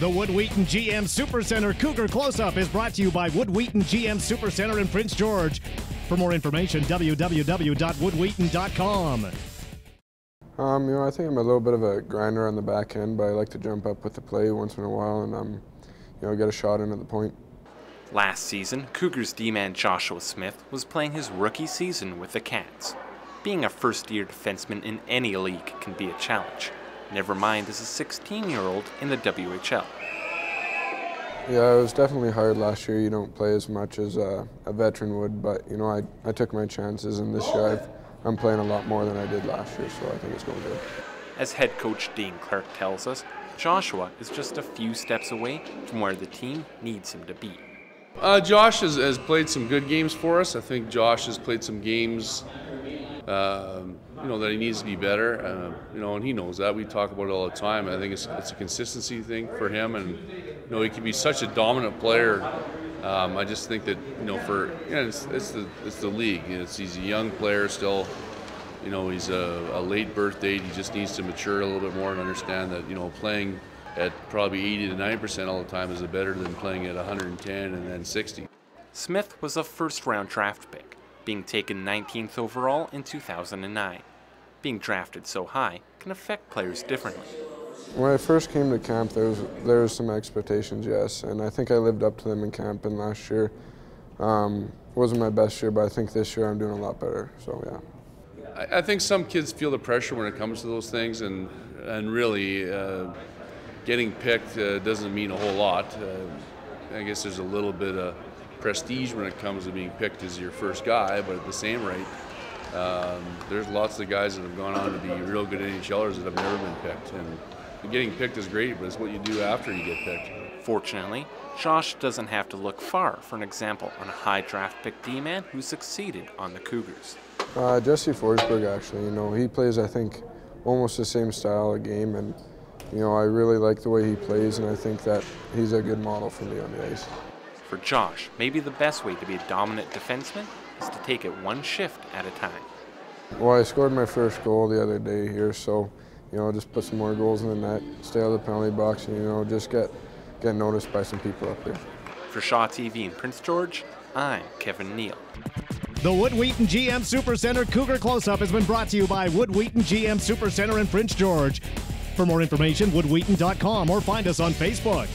The Wood Wheaton GM Supercenter Cougar Close-Up is brought to you by Wood Wheaton GM Supercenter in Prince George. For more information, www.woodwheaton.com. I think I'm a little bit of a grinder on the back end, but I like to jump up with the play once in a while and get a shot in at the point. Last season, Cougars D-man Joshua Smith was playing his rookie season with the Cats. Being a first-year defenseman in any league can be a challenge, never mind as a 16-year-old in the WHL. Yeah, it was definitely hard last year. You don't play as much as a veteran would, but I took my chances, and this year I'm playing a lot more than I did last year, so I think it's going good. As head coach Dean Clark tells us, Joshua is just a few steps away from where the team needs him to be. Josh has played some good games for us. I think Josh has played some games that he needs to be better, and he knows that. We talk about it all the time. I think it's a consistency thing for him, and he can be such a dominant player. I just think that it's the league. He's a young player still. He's a late birth date. He just needs to mature a little bit more and understand that playing at probably 80 to 90% all the time is better than playing at 110 and then 60. Smith was a first-round draft pick, being taken 19th overall in 2009. Being drafted so high can affect players differently. When I first came to camp, there was some expectations, yes, and I think I lived up to them in camp. And last year wasn't my best year, but I think this year I'm doing a lot better. So yeah. I think some kids feel the pressure when it comes to those things, and really getting picked doesn't mean a whole lot. I guess there's a little bit of prestige when it comes to being picked as your first guy, but at the same rate, there's lots of guys that have gone on to be real good NHLers that have never been picked. And getting picked is great, but it's what you do after you get picked. Fortunately, Josh doesn't have to look far for an example on a high draft pick D-man who succeeded on the Cougars. Jesse Forsberg, actually, he plays, I think, almost the same style of game, and I really like the way he plays, and I think that he's a good model for me on the ice. For Josh, maybe the best way to be a dominant defenseman is to take it one shift at a time. Well, I scored my first goal the other day here, so just put some more goals in the net, stay out of the penalty box, and just get noticed by some people up here. For Shaw TV in Prince George, I'm Kevin Neal. The Wood Wheaton GM Supercenter Cougar Close-Up has been brought to you by Wood Wheaton GM Supercenter in Prince George. For more information, woodwheaton.com or find us on Facebook.